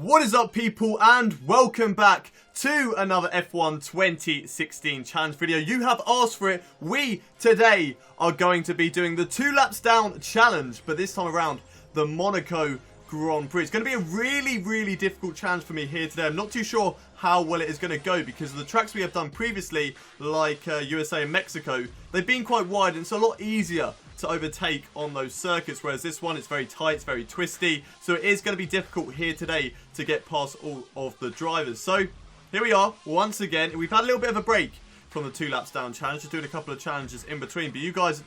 What is up, people, and welcome back to another F1 2016 challenge video. You have asked for it. We today are going to be doing the 2 laps down challenge, but this time around the Monaco Grand Prix. It's going to be a really difficult challenge for me here today. I'm not too sure how well it is going to go because of the tracks we have done previously, like USA and Mexico. They've been quite wide and it's a lot easier to overtake on those circuits, whereas this one is very tight, it's very twisty, so it is going to be difficult here today to get past all of the drivers. So here we are once again. We've had a little bit of a break from the 2 laps down challenge, just doing a couple of challenges in between, but you guys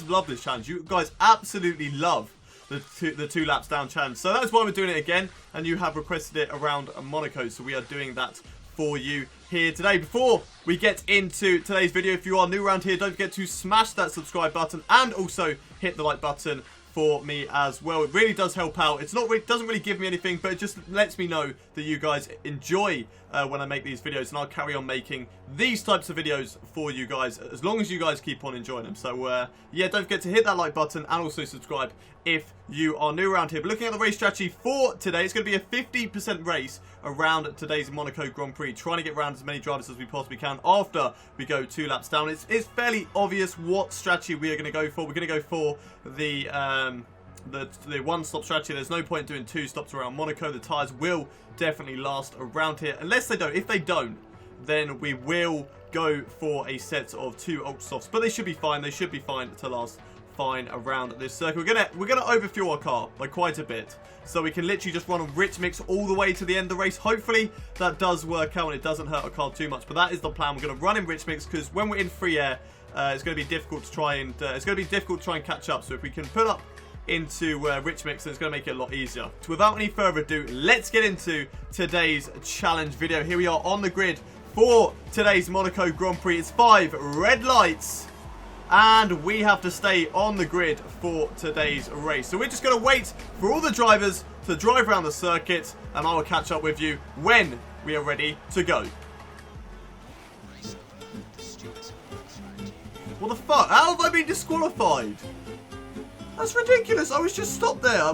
love this challenge. You guys absolutely love the two laps down challenge, so that's why we're doing it again, and you have requested it around Monaco, so we are doing that for you here today. Before we get into today's video, if you are new around here, don't forget to smash that subscribe button and also hit the like button for me as well. It really does help out. It doesn't really give me anything, but it just lets me know that you guys enjoy when I make these videos, and I'll carry on making these types of videos for you guys as long as you guys keep on enjoying them. So yeah, don't forget to hit that like button and also subscribe if you are new around here. But looking at the race strategy for today, it's going to be a 50% race around today's Monaco Grand Prix, trying to get around as many drivers as we possibly can after we go 2 laps down. It's fairly obvious what strategy we are going to go for. We're going to go for the one-stop strategy. There's no point doing 2 stops around Monaco. The tyres will definitely last around here, unless they don't. If they don't, then we will go for a set of 2 ultra softs, but they should be fine. They should be fine to last fine around this circuit. We're gonna overfuel our car by quite a bit, so we can literally just run on rich mix all the way to the end of the race. Hopefully that does work out and it doesn't hurt our car too much, but that is the plan. We're gonna run in rich mix because when we're in free air, it's gonna be difficult to try and catch up. So if we can put up into rich mix, then it's going to make it a lot easier. So without any further ado, let's get into today's challenge video. Here we are on the grid for today's Monaco Grand Prix. It's 5 red lights and we have to stay on the grid for today's race. So we're just going to wait for all the drivers to drive around the circuit, and I will catch up with you when we are ready to go. What the fuck? How have I been disqualified? That's ridiculous. I was just stopped there.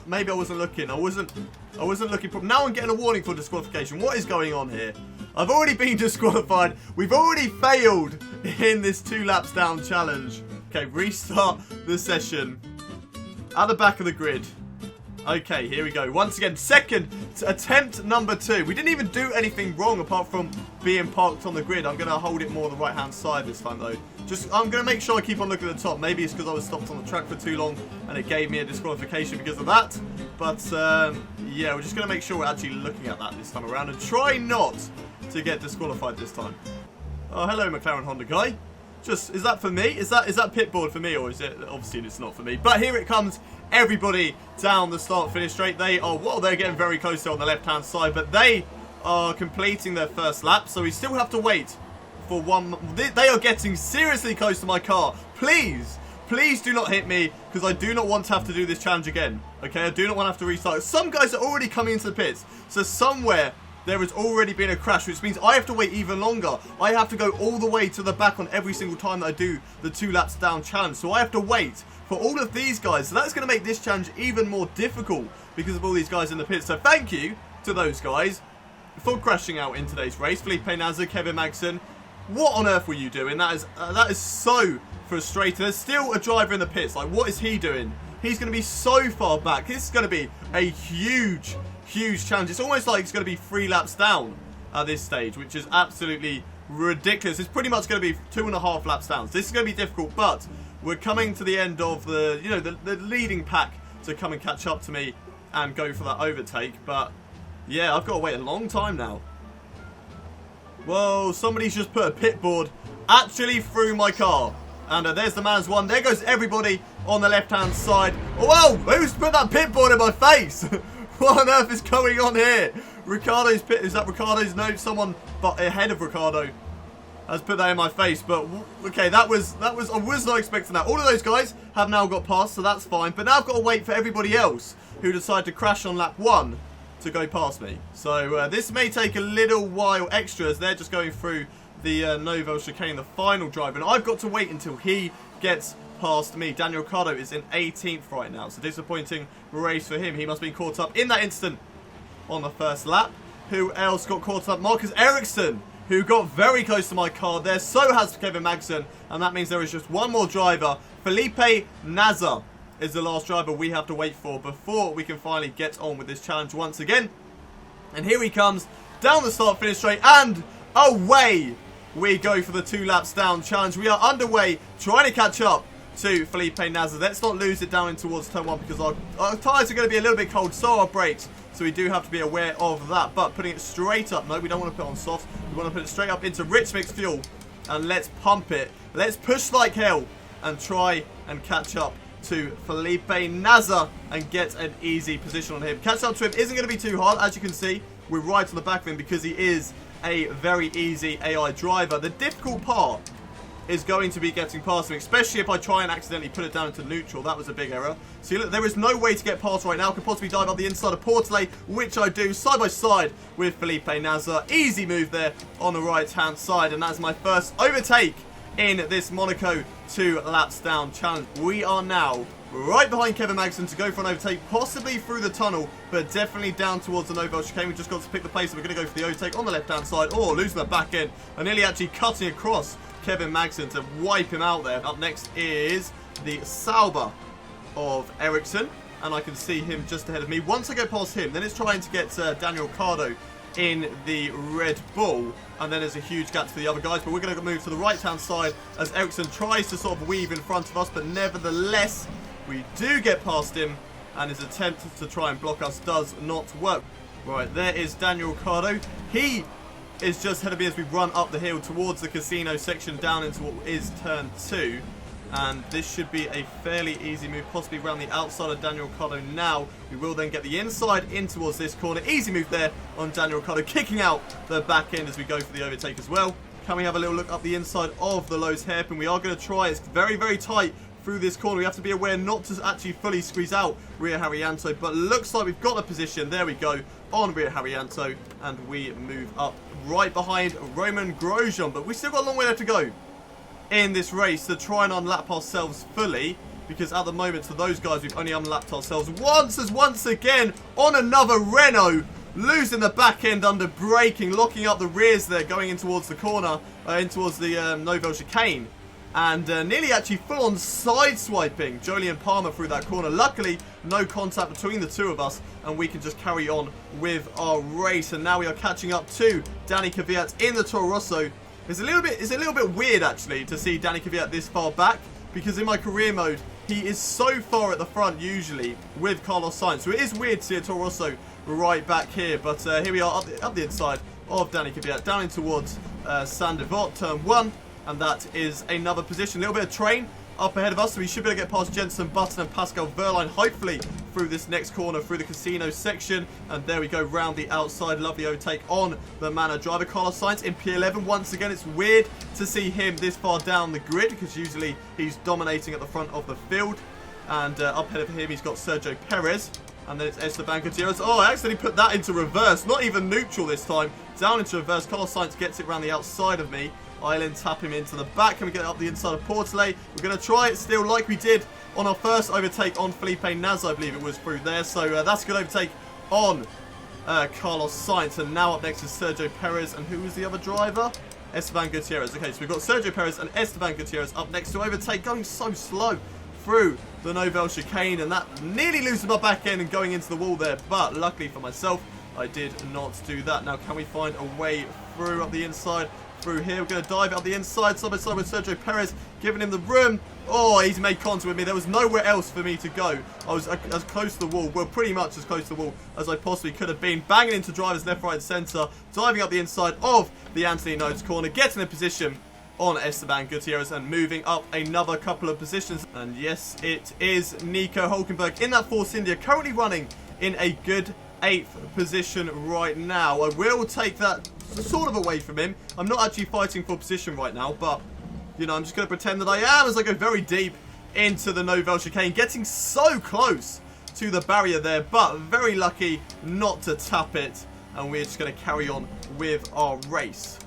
Maybe I wasn't looking. I wasn't looking. Now I'm getting a warning for disqualification. What is going on here? I've already been disqualified. We've already failed in this 2 laps down challenge. Okay, restart the session. At the back of the grid. Okay, here we go. Once again, second attempt number 2. We didn't even do anything wrong apart from being parked on the grid. I'm going to hold it more on the right-hand side this time, though. I'm going to make sure I keep on looking at the top. Maybe it's because I was stopped on the track for too long and it gave me a disqualification because of that. But, yeah, we're just going to make sure we're actually looking at that this time around and try not to get disqualified this time. Oh, hello, McLaren Honda guy. Is that for me? Is that pit board for me, or is it? Obviously, it's not for me. But here it comes. Everybody down the start-finish straight. They're getting very close there on the left-hand side, but they are completing their first lap, so we still have to wait for one. They are getting seriously close to my car. Please do not hit me, because I do not want to have to do this challenge again. Okay, I do not want to have to restart. Some guys are already coming into the pits, so somewhere there has already been a crash, which means I have to wait even longer. I have to go all the way to the back on every single time that I do the 2 laps down challenge. So I have to wait for all of these guys. So that's going to make this challenge even more difficult because of all these guys in the pits. So thank you to those guys for crashing out in today's race. Felipe Nasser, Kevin Magson. What on earth were you doing? That is so frustrating. There's still a driver in the pits. Like, what is he doing? He's going to be so far back. This is going to be a huge challenge. It's almost like it's going to be 3 laps down at this stage, which is absolutely ridiculous. It's pretty much going to be 2.5 laps down. So this is going to be difficult, but we're coming to the end of the leading pack to come and catch up to me and go for that overtake. But yeah, I've got to wait a long time now. Whoa, somebody's just put a pit board actually through my car. And there's the man's one. There goes everybody on the left-hand side. Oh, whoa, who's put that pit board in my face? What on earth is going on here? Ricardo's pit. Is that Ricardo's? No, someone but ahead of Ricardo has put that in my face. But okay, I was not expecting that. All of those guys have now got past, so that's fine. But now I've got to wait for everybody else who decide to crash on lap 1 to go past me. So this may take a little while extra as they're just going through the Novo chicane, the final drive, and I've got to wait until he gets past me. Daniel Ricciardo is in 18th right now, so disappointing race for him. He must have been caught up in that instant on the first lap. Who else got caught up? Marcus Ericsson, who got very close to my car there. So has Kevin Magnussen. And that means there is just one more driver. Felipe Nasr is the last driver we have to wait for before we can finally get on with this challenge once again. And here he comes down the start finish straight, and away we go for the 2 laps down challenge. We are underway trying to catch up to Felipe Nasr. Let's not lose it down in towards turn 1 because our tyres are going to be a little bit cold, so our brakes. So we do have to be aware of that. But putting it straight up, no, we don't want to put on softs. We want to put it straight up into rich mixed fuel, and let's pump it. Let's push like hell and try and catch up to Felipe Nasr and get an easy position on him. Catch up to him isn't going to be too hard. As you can see, we're right on the back of him because he is a very easy AI driver. The difficult part is going to be getting past him, especially if I try and accidentally put it down into neutral. That was a big error. See, look, there is no way to get past right now. I could possibly dive up the inside of Portley, which I do side by side with Felipe Nasr. Easy move there on the right-hand side, and that's my first overtake in this Monaco 2 laps down challenge. We are now right behind Kevin Magnussen to go for an overtake, possibly through the tunnel, but definitely down towards the Novel chicane. We just got to pick the place, and we're going to go for the overtake on the left-hand side. Oh, losing the back end, and nearly actually cutting across Kevin Magnussen to wipe him out there. Up next is the Sauber of Ericsson, and I can see him just ahead of me. Once I go past him, then it's trying to get Daniel Ricciardo in the Red Bull, and then there's a huge gap to the other guys, but we're going to move to the right-hand side as Ericsson tries to sort of weave in front of us, but nevertheless, we do get past him, and his attempt to try and block us does not work. Right, there is Daniel Ricciardo. He is just ahead of me as we run up the hill towards the casino section down into what is turn 2. And this should be a fairly easy move, possibly around the outside of Daniel Ricciardo now. We will then get the inside in towards this corner. Easy move there on Daniel Ricciardo, kicking out the back end as we go for the overtake as well. Can we have a little look up the inside of the Lowe's hairpin? We are going to try. It's very, very tight through this corner. We have to be aware not to actually fully squeeze out Ria Haryanto, but looks like we've got the position. There we go on Ria Haryanto, and we move up right behind Roman Grosjean, but we still got a long way left to go in this race to try and unlap ourselves fully, because at the moment to those guys we've only unlapped ourselves once again on another Renault, losing the back end under braking, locking up the rears there going in towards the corner, in towards the Novel chicane, and nearly actually full on side swiping Jolyon Palmer through that corner. Luckily no contact between the two of us, and we can just carry on with our race. And now we are catching up to Danny Kvyat in the Toro Rosso. It's a little bit weird actually to see Danny Kvyat this far back, because in my career mode he is so far at the front usually with Carlos Sainz. So it is weird to see a Toro Rosso right back here. But here we are up the inside of Danny Kvyat, down in towards Saint-Devote, turn 1. And that is another position. A little bit of train up ahead of us, so we should be able to get past Jenson Button and Pascal Wehrlein, hopefully through this next corner, through the casino section. And there we go, round the outside. Lovely overtake on the Manor driver, Carlos Sainz in P11. Once again, it's weird to see him this far down the grid, because usually he's dominating at the front of the field. And up ahead of him, he's got Sergio Perez. And then it's Esteban Gutierrez. Oh, I accidentally put that into reverse. Not even neutral this time. Down into reverse. Carlos Sainz gets it around the outside of me. I then tap him into the back, and we get up the inside of Portley. We're going to try it still like we did on our first overtake on Felipe Nasr, I believe it was through there. So that's a good overtake on Carlos Sainz. And now up next is Sergio Perez. And who was the other driver? Esteban Gutierrez. Okay, so we've got Sergio Perez and Esteban Gutierrez up next to overtake, going so slow through the Novel chicane, and that nearly losing my back end and going into the wall there. But luckily for myself, I did not do that. Now, can we find a way through up the inside? Through here, we're going to dive up the inside, side by side with Sergio Perez, giving him the room. Oh, he's made contact with me. There was nowhere else for me to go. I was as close to the wall, well, pretty much as close to the wall as I possibly could have been. Banging into drivers left, right, and centre, diving up the inside of the Anthony Nodes corner, getting a position on Esteban Gutierrez, and moving up another couple of positions. And yes, it is Nico Hulkenberg in that Force India, currently running in a good 8th position right now. I will take that sort of away from him. I'm not actually fighting for position right now, but you know, I'm just going to pretend that I am as I go very deep into the Novel chicane, getting so close to the barrier there, but very lucky not to tap it. And we're just going to carry on with our race.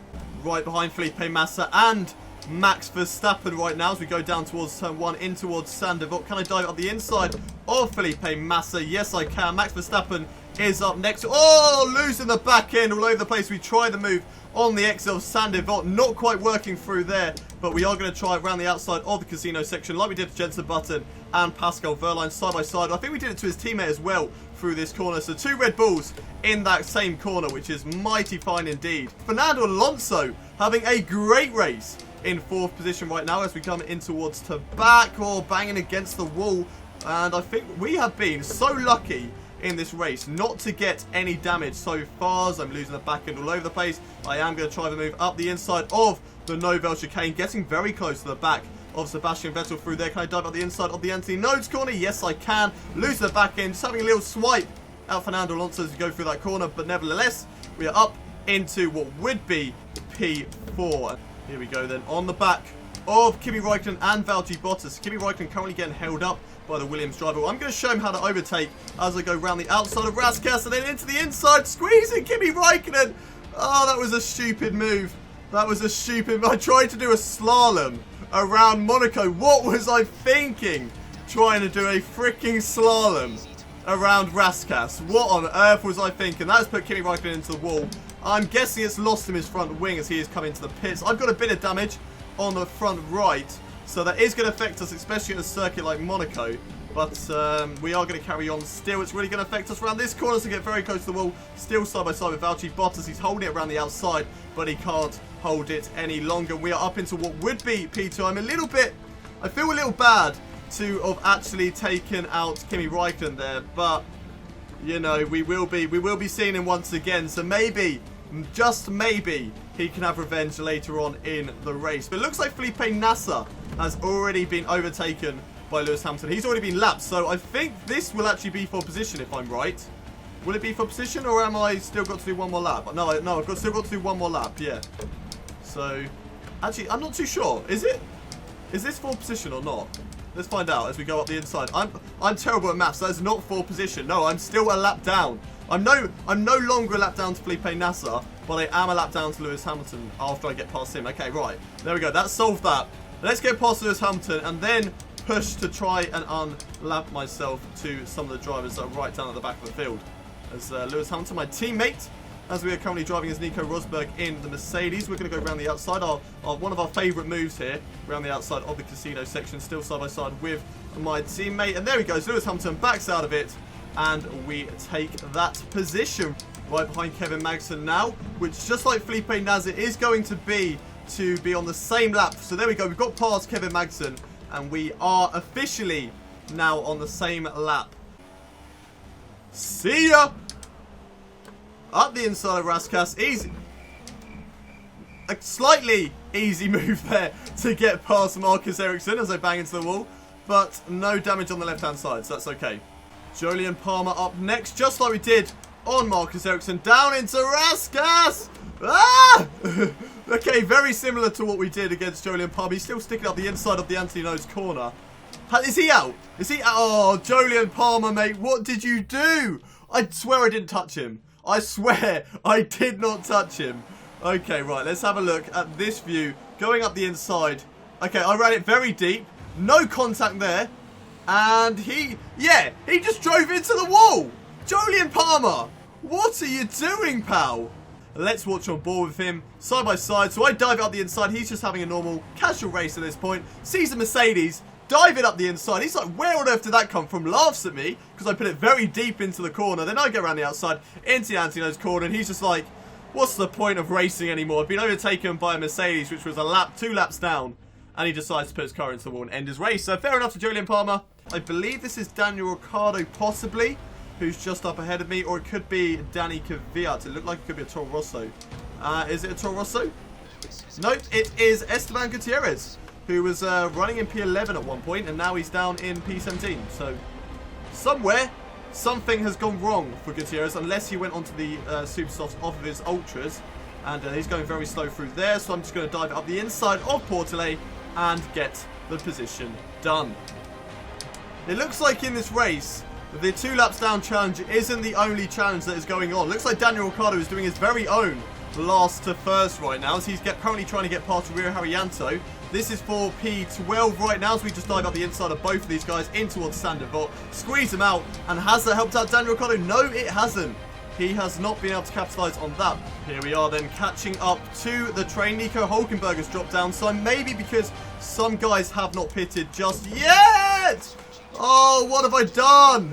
Right behind Felipe Massa and Max Verstappen right now as we go down towards turn 1 in towards Sandevot. Can I dive up the inside of Felipe Massa? Yes, I can. Max Verstappen is up next. Oh, losing the back end all over the place. We try the move on the exit of Sandevot. Not quite working through there, but we are going to try it around the outside of the casino section like we did to Jenson Button and Pascal Wehrlein side by side. I think we did it to his teammate as well through this corner. So 2 Red Bulls in that same corner, which is mighty fine indeed. Fernando Alonso having a great race in 4th position right now as we come in towards to back or banging against the wall. And I think we have been so lucky in this race not to get any damage so far as I'm losing the back end all over the place. I am going to try to move up the inside of the Novel chicane, getting very close to the back of Sebastian Vettel through there. Can I dive up the inside of the Anthony Nodes corner? Yes, I can. Losing the back end, just having a little swipe at Fernando Alonso as we go through that corner, but nevertheless, we are up into what would be P4. Here we go then, on the back of Kimi Räikkönen and Valtteri Bottas. Kimi Räikkönen currently getting held up by the Williams driver. I'm going to show him how to overtake as I go around the outside of Raskas and then into the inside, squeezing Kimi Räikkönen. Oh, that was a stupid move. That was a stupid... I tried to do a slalom around Monaco. What was I thinking? Trying to do a freaking slalom around Raskas. What on earth was I thinking? That has put Kimi Räikkönen into the wall. I'm guessing it's lost him his front wing as he is coming to the pits. I've got a bit of damage on the front right, so that is going to affect us, especially at a circuit like Monaco. But we are going to carry on still. It's really going to affect us around this corner to get very close to the wall. Still side by side with Valtteri Bottas. He's holding it around the outside, but he can't hold it any longer. We are up into what would be P2. I feel a little bad to have actually taken out Kimi Räikkönen there, but you know, we will be seeing him once again. So maybe, just maybe, he can have revenge later on in the race. But it looks like Felipe Massa has already been overtaken by Lewis Hamilton. He's already been lapped, so I think this will actually be for position if I'm right. Will it be for position, or am I still got to do one more lap? No, I've still got to do one more lap, yeah. So, actually, I'm not too sure. Is it? Is this for position or not? Let's find out as we go up the inside. I'm terrible at maths. That is not for position. No, I'm still a lap down. I'm no longer a lap down to Felipe Massa, but I am a lap down to Lewis Hamilton after I get past him. Okay, right. There we go. That solved that. Let's get past Lewis Hamilton and then push to try and unlap myself to some of the drivers that are right down at the back of the field. As Lewis Hamilton, my teammate, as we are currently driving as Nico Rosberg in the Mercedes. We're going to go around the outside. One of our favourite moves here, around the outside of the casino section, still side by side with my teammate. And there he goes. Lewis Hamilton backs out of it, and we take that position right behind Kevin Magnussen now, which, just like Felipe Massa, is going to be on the same lap. So there we go. We've got past Kevin Magnussen, and we are officially now on the same lap. See ya! Up the inside of Raskas. Easy. A slightly easy move there to get past Marcus Ericsson as I bang into the wall. But no damage on the left-hand side, so that's okay. Jolyon Palmer up next, just like we did on Marcus Ericsson. Down into Raskas! Ah! Okay, very similar to what we did against Jolyon Palmer. He's still sticking up the inside of the Anthony Nose corner. Is he out? Is he out? Oh, Jolyon Palmer, mate. What did you do? I swear I didn't touch him. I swear I did not touch him. Okay, right. Let's have a look at this view. Going up the inside. Okay, I ran it very deep. No contact there. And he just drove into the wall. Jolyon Palmer, what are you doing, pal? Let's watch on board with him side by side. So I dive up the inside. He's just having a normal casual race at this point. Sees the Mercedes. Dive it up the inside. He's like, where on earth did that come from? Laughs at me because I put it very deep into the corner. Then I go around the outside into the Antino's corner, and he's just like, what's the point of racing anymore? I've been overtaken by a Mercedes, which was a 2 laps down, and he decides to put his car into the wall and end his race. So fair enough to Jolyon Palmer. I believe this is Daniel Ricciardo, possibly, who's just up ahead of me, or it could be Danny Kvyat. It looked like it could be a Toro Rosso. Is it a Toro Rosso? Nope, it is Esteban Gutierrez, who was running in P11 at one point, and now he's down in P17. So, somewhere, something has gone wrong for Gutierrez, unless he went onto the super softs off of his ultras. And he's going very slow through there, so I'm just going to dive up the inside of Portelay and get the position done. It looks like in this race, the 2 laps down challenge isn't the only challenge that is going on. Looks like Daniel Ricciardo is doing his very own last to first right now, as he's currently trying to get past Rio Haryanto. This is for P12 right now, so we just dive up the inside of both of these guys in towards Sandoval. Squeeze him out, and has that helped out Daniel Ricciardo? No, it hasn't. He has not been able to capitalise on that. Here we are then catching up to the train. Nico Hulkenberg has dropped down, so maybe because some guys have not pitted just yet. Oh, what have I done?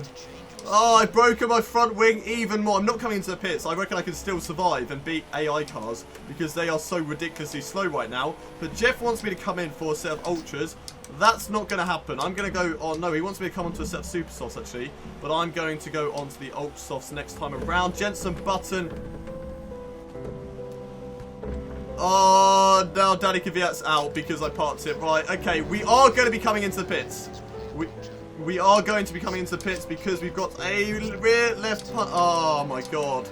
Oh, I've broken my front wing even more. I'm not coming into the pits. I reckon I can still survive and beat AI cars because they are so ridiculously slow right now. But Jeff wants me to come in for a set of ultras. That's not going to happen. I'm going to go on... No, he wants me to come onto a set of super softs, actually. But I'm going to go onto the ultra softs next time around. Jensen Button. Oh, now Danny Kvyat's out because I parked it. Right, okay. We are going to be coming into the pits. We are going to be coming into the pits because we've got a rear left punt. Oh, my God.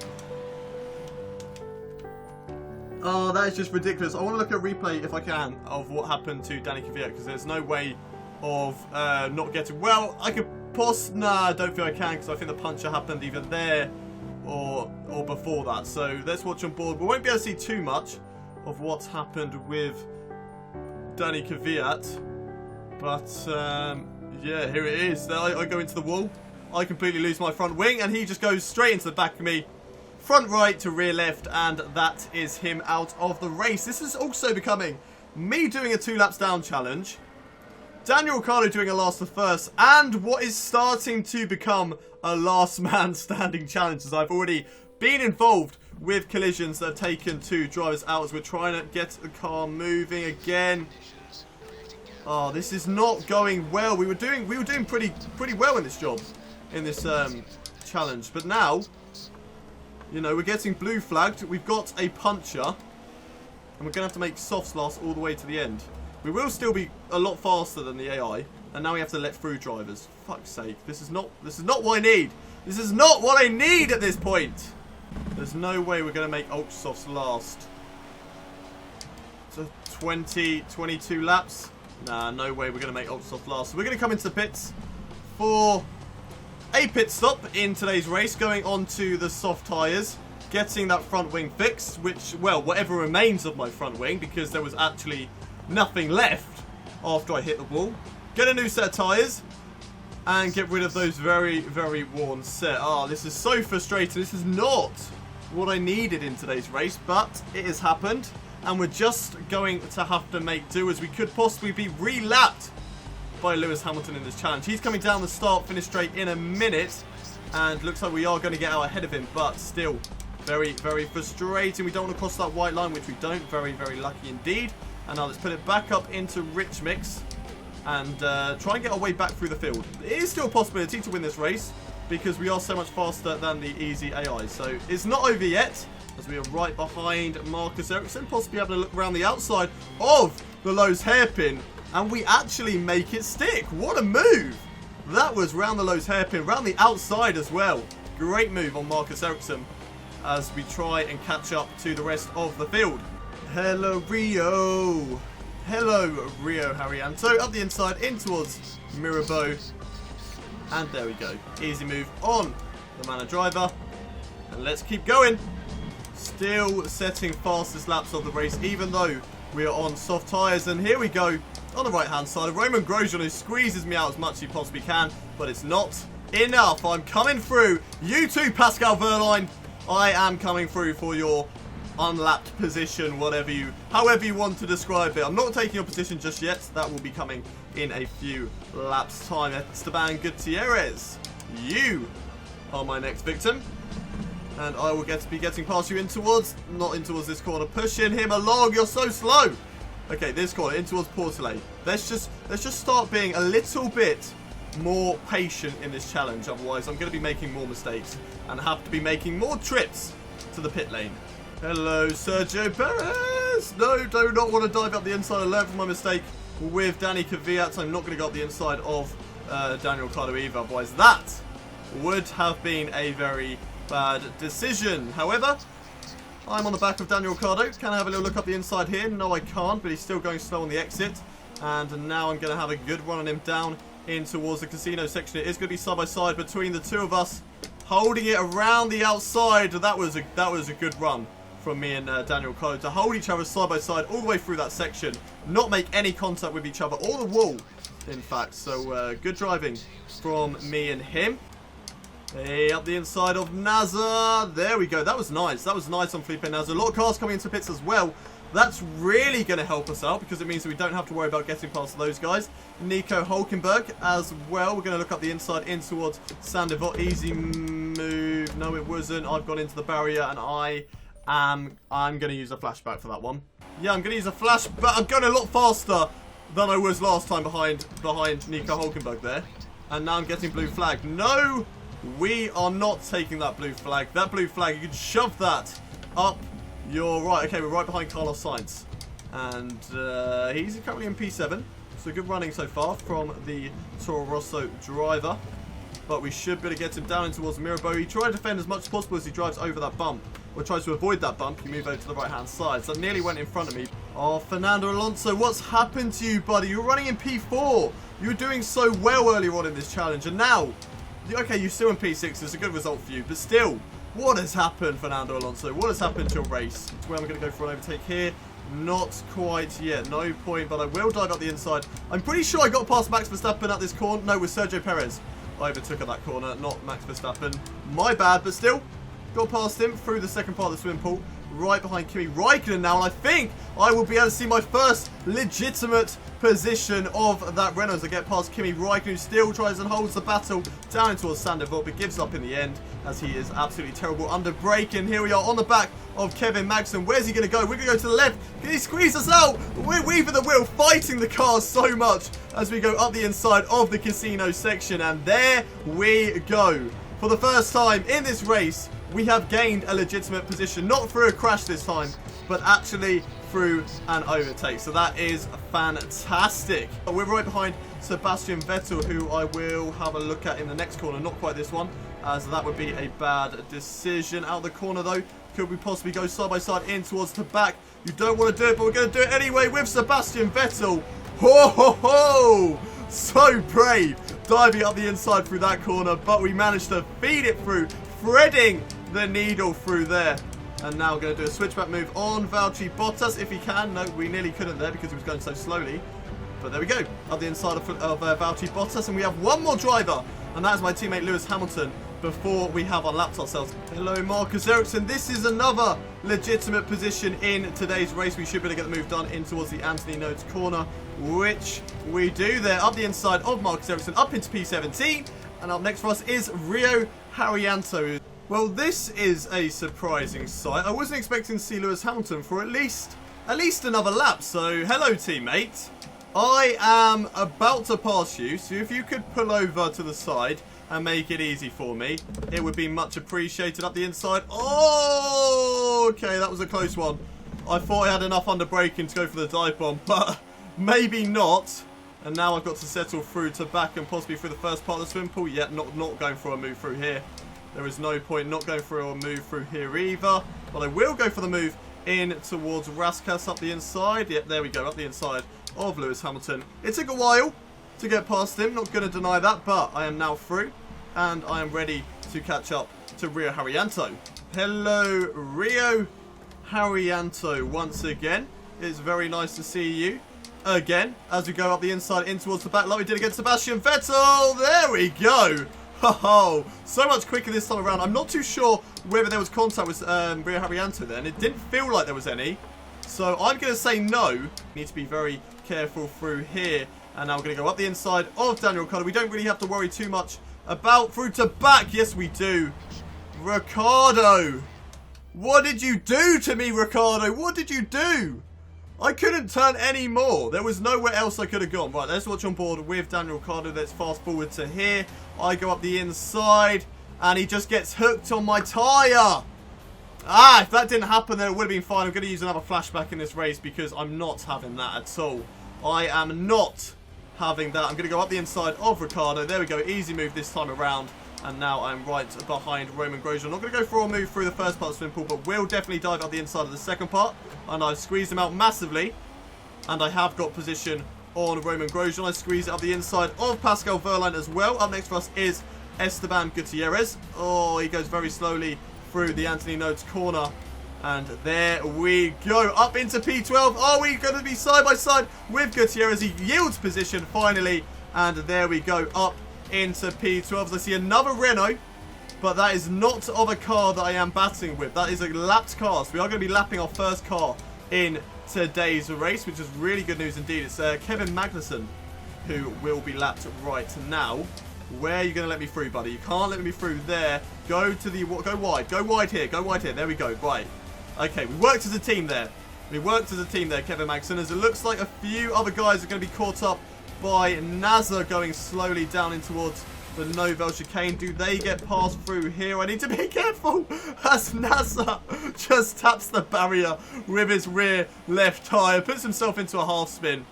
Oh, that is just ridiculous. I want to look at a replay, if I can, of what happened to Danny Kvyat, because there's no way of not getting... Well, I could pause... Nah, I don't think I can, because I think the puncture happened either there or before that. So let's watch on board. We won't be able to see too much of what's happened with Danny Kvyat. But, yeah, here it is. I go into the wall. I completely lose my front wing, and he just goes straight into the back of me. Front right to rear left, and that is him out of the race. This is also becoming me doing a 2 laps down challenge, Daniel Ricciardo doing a last to first, and what is starting to become a last man standing challenge, as I've already been involved with collisions that have taken 2 drivers out as we're trying to get the car moving again. Oh, this is not going well. We were doing pretty well in this job, in this challenge, but now, you know, we're getting blue flagged. We've got a puncher, and we're going to have to make softs last all the way to the end. We will still be a lot faster than the AI, and now we have to let through drivers. Fuck's sake, this is not what I need. This is not what I need at this point. There's no way we're going to make ultra softs last. So 22 laps. Nah, no way we're going to make ultra softs last. So we're going to come into the pits for a pit stop in today's race, going on to the soft tyres, getting that front wing fixed, which, well, whatever remains of my front wing, because there was actually nothing left after I hit the wall. Get a new set of tyres, and get rid of those very, very worn set. Ah, this is so frustrating. This is not what I needed in today's race, but it has happened, and we're just going to have to make do, as we could possibly be re-lapped by Lewis Hamilton in this challenge. He's coming down the start, finish straight in a minute, and looks like we are going to get out ahead of him, but still very, very frustrating. We don't want to cross that white line, which we don't. Very, very lucky indeed. And now let's put it back up into Rich Mix and try and get our way back through the field. It is still a possibility to win this race because we are so much faster than the easy AI. So it's not over yet, as we are right behind Marcus Ericsson, possibly having a look around the outside of the Lowe's hairpin. And we actually make it stick. What a move. That was round the Lowe's hairpin, round the outside as well. Great move on Marcus Ericsson as we try and catch up to the rest of the field. Hello, Rio. Hello, Rio Haryanto. Up the inside, in towards Mirabeau. And there we go. Easy move on the Manor driver. And let's keep going. Still setting fastest laps of the race, even though we are on soft tyres. And here we go. On the right hand side, Roman Grosjean, who squeezes me out as much as he possibly can, but it's not enough. I'm coming through. You too, Pascal Wehrlein. I am coming through for your unlapped position, however you want to describe it. I'm not taking your position just yet. That will be coming in a few laps time. Esteban Gutierrez, you are my next victim, and I will be getting past you not in towards this corner, pushing him along. You're so slow. Okay, this corner, in towards Portelet. Let's just start being a little bit more patient in this challenge. Otherwise, I'm going to be making more mistakes and have to be making more trips to the pit lane. Hello, Sergio Perez. No, do not want to dive up the inside. I learned from my mistake with Danny Kvyat. I'm not going to go up the inside of Daniel Ricciardo either. Otherwise, that would have been a very bad decision. However, I'm on the back of Daniel Ricciardo. Can I have a little look up the inside here? No, I can't, but he's still going slow on the exit. And now I'm going to have a good run on him down in towards the casino section. It is going to be side by side between the two of us, holding it around the outside. That was a good run from me and Daniel Ricciardo to hold each other side by side all the way through that section. Not make any contact with each other or the wall, in fact. So good driving from me and him. Hey, up the inside of Nazar. There we go. That was nice. That was nice on Felipe Nazar. A lot of cars coming into pits as well. That's really going to help us out because it means that we don't have to worry about getting past those guys. Nico Rosberg as well. We're going to look up the inside in towards Sander Vot. Easy move. No, it wasn't. I've gone into the barrier and I'm going to use a flashback for that one. Yeah, I'm going to use a flashback. I'm going a lot faster than I was last time behind Nico Rosberg there. And now I'm getting blue flag. No, we are not taking that blue flag. That blue flag, you can shove that up. You're right. Okay, we're right behind Carlos Sainz. And he's currently in P7. So good running so far from the Toro Rosso driver. But we should be able to get him down in towards Mirabeau. He tried to defend as much as possible as he drives over that bump. Or tries to avoid that bump. You move over to the right-hand side. So that nearly went in front of me. Oh, Fernando Alonso, what's happened to you, buddy? You were running in P4. You were doing so well earlier on in this challenge. And now, okay, you're still in P6. It's a good result for you. But still, what has happened, Fernando Alonso? What has happened to your race? It's where I'm going to go for an overtake here. Not quite yet. No point, but I will dive up the inside. I'm pretty sure I got past Max Verstappen at this corner. No, with Sergio Perez. I overtook at that corner, not Max Verstappen. My bad, but still, got past him through the second part of the swimming pool. Right behind Kimi Räikkönen now, and I think I will be able to see my first legitimate position of that Renault as I get past Kimi Räikkönen, who still tries and holds the battle down towards Sander Vot, but gives up in the end as he is absolutely terrible under braking. Here we are on the back of Kevin Magnussen. Where's he going to go? We're going to go to the left. Can he squeeze us out? We're weaving the wheel, fighting the cars so much as we go up the inside of the casino section, and there we go. For the first time in this race, we have gained a legitimate position, not through a crash this time, but actually through an overtake. So that is fantastic. We're right behind Sebastian Vettel, who I will have a look at in the next corner. Not quite this one, as that would be a bad decision. Out the corner though, could we possibly go side by side in towards the back? You don't want to do it, but we're going to do it anyway with Sebastian Vettel. Ho ho ho! So brave, diving up the inside through that corner, but we managed to feed it through, threading the needle through there. And now we're going to do a switchback move on Valtteri Bottas if he can. No, we nearly couldn't there because he was going so slowly. But there we go, up the inside of Valtteri Bottas, and we have one more driver, and that is my teammate Lewis Hamilton before we have unlapped ourselves. Hello, Marcus Ericsson. This is another legitimate position in today's race. We should be able to get the move done in towards the Anthony Notes corner, which we do there. Up the inside of Marcus Ericsson, up into P17, and up next for us is Rio Haryanto. Well, this is a surprising sight. I wasn't expecting to see Lewis Hamilton for at least another lap. So, hello, teammate. I am about to pass you, so if you could pull over to the side and make it easy for me, it would be much appreciated. Up the inside. Oh, okay, that was a close one. I thought I had enough under braking to go for the dive bomb, but maybe not. And now I've got to settle through to back and possibly through the first part of the swim pool. Yet not going for a move through here. There is no point not going for a move through here either. But I will go for the move in towards Raskas up the inside. Yep, there we go, up the inside of Lewis Hamilton. It took a while to get past him, not going to deny that, but I am now through. And I am ready to catch up to Rio Haryanto. Hello, Rio Haryanto once again. It's very nice to see you again as we go up the inside in towards the back like we did against Sebastian Vettel. There we go. Oh, so much quicker this time around. I'm not too sure whether there was contact with Rio Haryanto then. It didn't feel like there was any. So I'm going to say no. Need to be very careful through here. And now we're going to go up the inside of Daniel Ricciardo. We don't really have to worry too much about through to back. Yes, we do. Ricciardo. What did you do to me, Ricciardo? What did you do? I couldn't turn any more. There was nowhere else I could have gone. Right, let's watch on board with Daniel Ricciardo. Let's fast forward to here. I go up the inside, and he just gets hooked on my tyre. Ah, if that didn't happen, then it would have been fine. I'm going to use another flashback in this race because I'm not having that at all. I am not having that. I'm going to go up the inside of Ricciardo. There we go. Easy move this time around. And now I'm right behind Roman Grosjean. I'm not going to go for a move through the first part of the swim pool, but will definitely dive up the inside of the second part. And I've squeezed him out massively. And I have got position on Roman Grosjean. I squeeze it up the inside of Pascal Wehrlein as well. Up next for us is Esteban Gutierrez. Oh, he goes very slowly through the Anthony Notes corner. And there we go. Up into P12. Are we going to be side by side with Gutierrez? He yields position finally. And there we go. Up into P12. I see another Renault. But that is not of a car that I am battling with. That is a lapped car. So we are going to be lapping our first car in today's race, which is really good news indeed. It's Kevin Magnussen who will be lapped right now. Where are you going to let me through, buddy? You can't let me through there. Go to the... Go wide. Go wide here. Go wide here. There we go. Right. Okay, we worked as a team there. We worked as a team there, Kevin Magnussen, as it looks like a few other guys are going to be caught up by NASA going slowly down in towards the Nouvelle Chicane. Do they get passed through here? I need to be careful as NASA just taps the barrier with his rear left tyre. Puts himself into a half spin.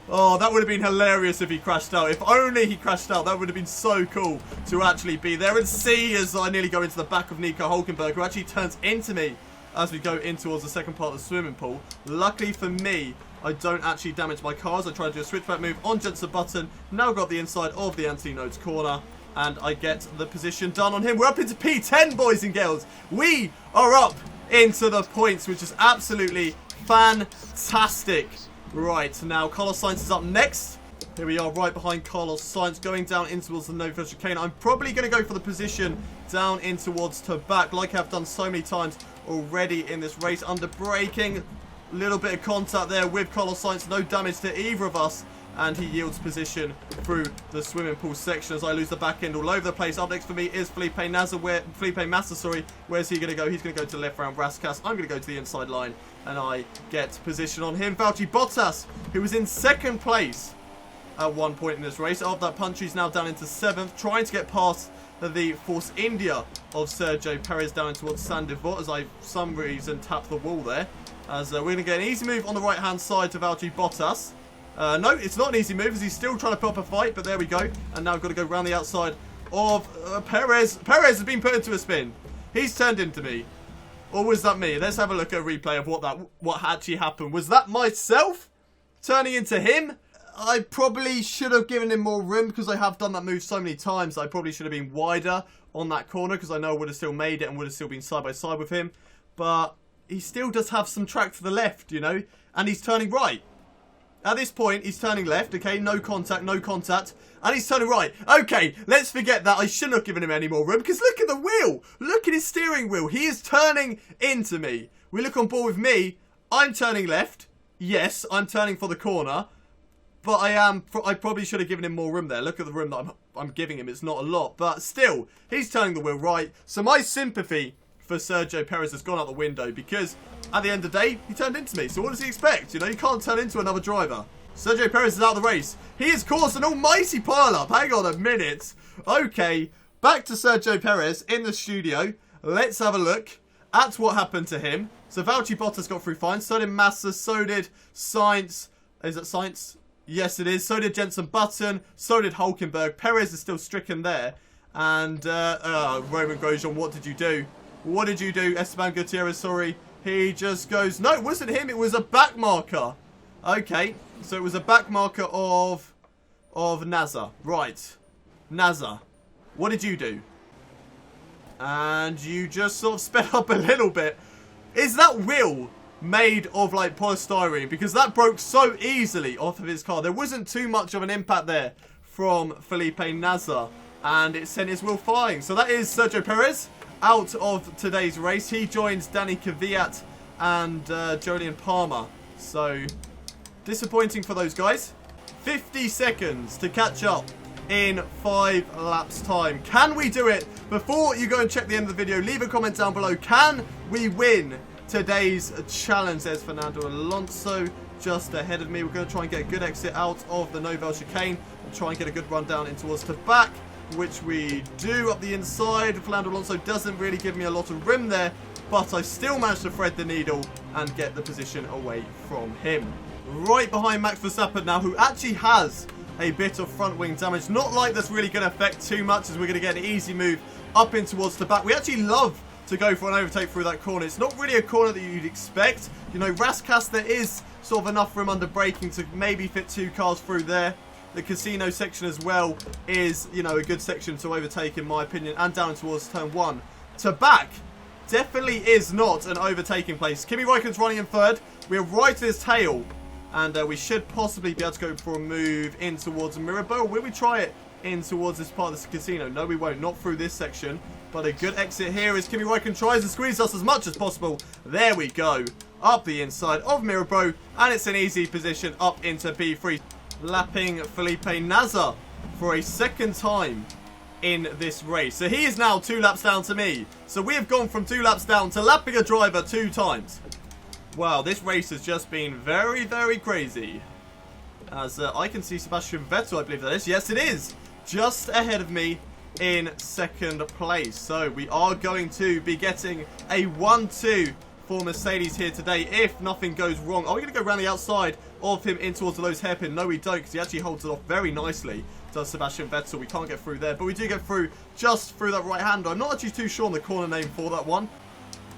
Oh, that would have been hilarious if he crashed out. If only he crashed out. That would have been so cool to actually be there. And see as I nearly go into the back of Nico Hulkenberg, who actually turns into me as we go in towards the second part of the swimming pool. Luckily for me, I don't actually damage my cars. I try to do a switchback move on Jensen Button. Now got the inside of the anti-nodes corner. And I get the position done on him. We're up into P10, boys and girls. We are up into the points, which is absolutely fantastic. Right, now Carlos Sainz is up next. Here we are right behind Carlos Sainz, going down in towards the Nouvelle Chicane. I'm probably going to go for the position down in towards to back, like I've done so many times already in this race. Under braking, a little bit of contact there with Carlos Sainz. No damage to either of us. And he yields position through the swimming pool section as I lose the back end all over the place. Up next for me is Felipe Massa. Where's he going to go? He's going to go to the left round Raskas. I'm going to go to the inside line. And I get position on him. Valtteri Bottas, who was in second place at one point in this race. After that punch, he's now down into 7th. Trying to get past the Force India of Sergio Perez down towards Saint-Devote. As I, for some reason, tap the wall there. As we're going to get an easy move on the right-hand side to Valtteri Bottas. No, it's not an easy move as he's still trying to put up a fight, but there we go. And now I've got to go around the outside of Perez. Perez has been put into a spin. He's turned into me. Or was that me? Let's have a look at a replay of what actually happened. Was that myself turning into him? I probably should have given him more room because I have done that move so many times. I probably should have been wider on that corner because I know I would have still made it and would have still been side by side with him. But he still does have some track to the left, you know, and he's turning right. At this point, he's turning left, okay, no contact, and he's turning right. Okay, let's forget that. I shouldn't have given him any more room, because look at the wheel. Look at his steering wheel. He is turning into me. We look on board with me. I'm turning left. Yes, I'm turning for the corner, but I probably should have given him more room there. Look at the room that I'm giving him. It's not a lot, but still, he's turning the wheel right. So my sympathy for Sergio Perez has gone out the window because at the end of the day, he turned into me. So what does he expect? You know, you can't turn into another driver. Sergio Perez is out of the race. He has caused an almighty pile-up. Hang on a minute. Okay, back to Sergio Perez in the studio. Let's have a look at what happened to him. So Valtteri Bottas got through fine. So did Massa. So did Sainz. Is it Sainz? Yes, it is. So did Jensen Button. So did Hulkenberg. Perez is still stricken there. And Roman Grosjean, what did you do? What did you do? Esteban Gutierrez, sorry. He just goes, no, it wasn't him. It was a back marker. Okay, so it was a back marker of NASA. Right. NASA, what did you do? And you just sort of sped up a little bit. Is that wheel made of like polystyrene? Because that broke so easily off of his car. There wasn't too much of an impact there from Felipe Massa. And it sent his wheel flying. So that is Sergio Perez out of today's race. He joins Danny Kvyat and Jolyon Palmer. So disappointing for those guys. 50 seconds to catch up in 5 laps time. Can we do it? Before you go and check the end of the video, leave a comment down below. Can we win today's challenge? There's Fernando Alonso just ahead of me. We're going to try and get a good exit out of the Nouvelle Chicane and try and get a good run down in towards the back, which we do up the inside. Fernando Alonso doesn't really give me a lot of room there, but I still managed to thread the needle and get the position away from him. Right behind Max Verstappen now, who actually has a bit of front wing damage. Not like that's really going to affect too much, as we're going to get an easy move up in towards the back. We actually love to go for an overtake through that corner. It's not really a corner that you'd expect. You know, Raskas, there is sort of enough room under braking to maybe fit 2 cars through there. The casino section as well is, you know, a good section to overtake in my opinion. And down towards turn 1 to back. definitely is not an overtaking place. Kimi Räikkönen's running in third. We're right at his tail. And we should possibly be able to go for a move in towards Mirabeau. Will we try it in towards this part of the casino? No, we won't. Not through this section. But a good exit here as Kimi Räikkönen tries to squeeze us as much as possible. There we go. Up the inside of Mirabeau. And it's an easy position up into P3. Lapping Felipe Nasr for a second time in this race. So he is now 2 laps down to me. So we have gone from 2 laps down to lapping a driver 2 times. Wow, this race has just been very, very crazy. As I can see Sebastian Vettel, I believe that is. Yes, it is. Just ahead of me in second place. So we are going to be getting a 1-2 for Mercedes here today if nothing goes wrong. Are we going to go around the outside of him in towards the Lowe's hairpin? No, we don't, because he actually holds it off very nicely. Does Sebastian Vettel. We can't get through there, but we do get through just through that right hander. I'm not actually too sure on the corner name for that one.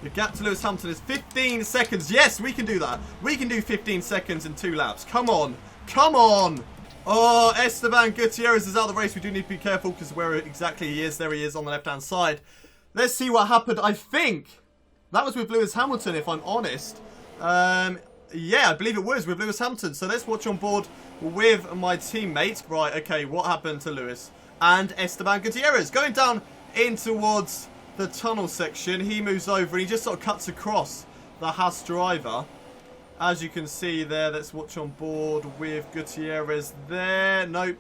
The gap to Lewis Hamilton is 15 seconds. Yes, we can do that. We can do 15 seconds in 2 laps. Come on. Come on. Oh, Esteban Gutierrez is out of the race. We do need to be careful because where exactly he is. There he is on the left-hand side. Let's see what happened. I think that was with Lewis Hamilton, if I'm honest. Yeah, I believe it was with Lewis Hamilton. So let's watch on board with my teammate. Right, okay, what happened to Lewis and Esteban Gutierrez? Going down in towards the tunnel section. He moves over and he just sort of cuts across the Haas driver. As you can see there, let's watch on board with Gutierrez there. Nope,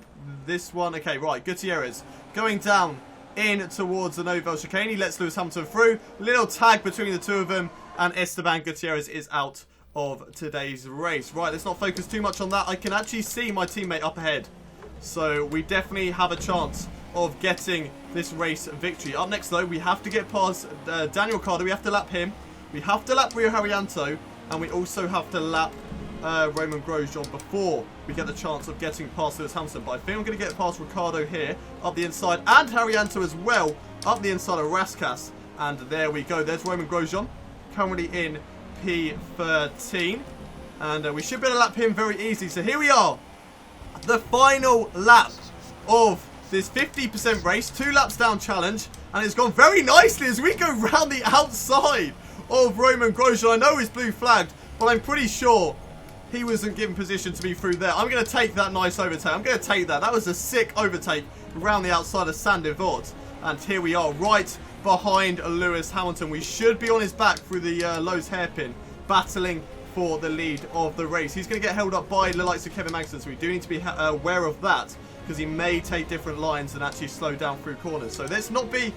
this one. Okay, right, Gutierrez going down in towards the Nouvelle chicane. He lets Lewis Hamilton through. Little tag between the two of them, and Esteban Gutierrez is out of today's race. Right, let's not focus too much on that. I can actually see my teammate up ahead, so we definitely have a chance of getting this race victory. Up next, though, we have to get past Daniel Ricciardo. We have to lap him. We have to lap Rio Haryanto. And we also have to lap Romain Grosjean before we get the chance of getting past Lewis Hamilton. But I think I'm going to get past Ricciardo here, up the inside, and Haryanto as well, up the inside of Raskas. And there we go. There's Romain Grosjean, currently in P13. And we should be able to lap him very easily. So here we are, the final lap of this 50% race, 2 laps down challenge. And it's gone very nicely as we go round the outside of Romain Grosjean. I know he's blue flagged, but I'm pretty sure he wasn't given position to be through there. I'm going to take that nice overtake. I'm going to take that. That was a sick overtake around the outside of Saint-Devote. And here we are, right behind Lewis Hamilton. We should be on his back through the Lowe's hairpin, battling for the lead of the race. He's going to get held up by the likes of Kevin Magnussen, so we do need to be aware of that, because he may take different lines and actually slow down through corners. So let's not be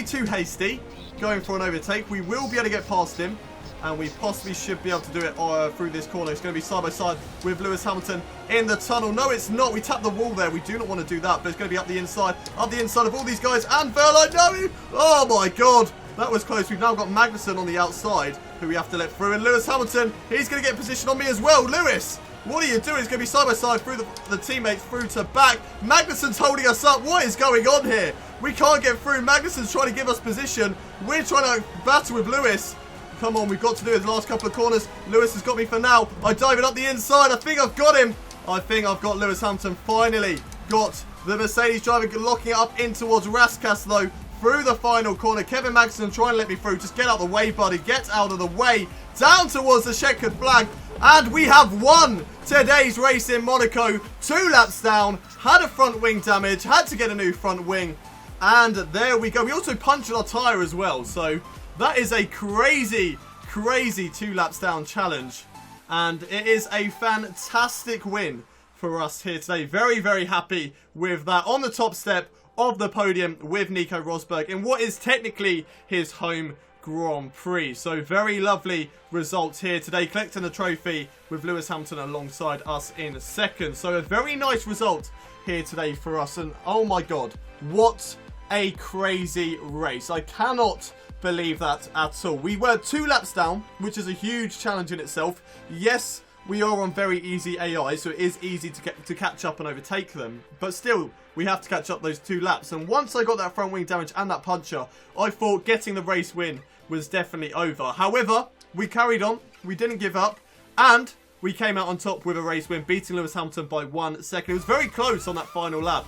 too hasty going for an overtake. We will be able to get past him, and we possibly should be able to do it through this corner. It's going to be side by side with Lewis Hamilton in the tunnel. No, it's not. We tapped the wall there. We do not want to do that, but it's going to be up the inside of all these guys. And Verline, no! Oh my god, that was close. We've now got Magnussen on the outside, who we have to let through. And Lewis Hamilton, he's going to get position on me as well. Lewis, what are you doing? It's going to be side by side through the teammates through to back. Magnussen's holding us up. What is going on here? We can't get through. Magnussen's trying to give us position. We're trying to battle with Lewis. Come on, we've got to do it the last couple of corners. Lewis has got me for now. I dive it up the inside. I think I've got him. I think I've got Lewis Hamilton. Finally got the Mercedes driver locking it up in towards Raskas, though, through the final corner. Kevin Magnussen trying to let me through. Just get out of the way, buddy. Get out of the way. Down towards the checkered flag. And we have won today's race in Monaco. 2 laps down. Had a front wing damage. Had to get a new front wing. And there we go. We also punched our tyre as well. So that is a crazy, crazy 2 laps down challenge. And it is a fantastic win for us here today. Very, very happy with that. On the top step of the podium with Nico Rosberg in what is technically his home Grand Prix. So very lovely results here today, collecting the trophy with Lewis Hamilton alongside us in second. So a very nice result here today for us, and oh my god, what a crazy race. I cannot believe that at all. We were 2 laps down, which is a huge challenge in itself. Yes, we are on very easy AI, so it is easy to catch up and overtake them. But still, we have to catch up those 2 laps. And once I got that front wing damage and that puncher, I thought getting the race win was definitely over. However, we carried on. We didn't give up. And we came out on top with a race win, beating Lewis Hamilton by 1 second. It was very close on that final lap.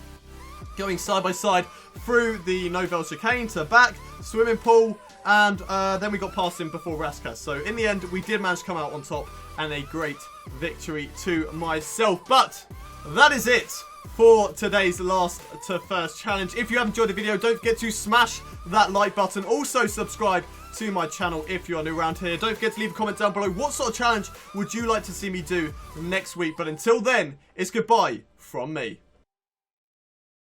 Going side by side through the Nouvelle chicane to back, swimming pool, and then we got past him before Raskas. So in the end, we did manage to come out on top, and a great victory to myself. But that is it for today's last to first challenge. If you have enjoyed the video, don't forget to smash that like button. Also subscribe to my channel if you are new around here. Don't forget to leave a comment down below. What sort of challenge would you like to see me do next week? But until then, it's goodbye from me.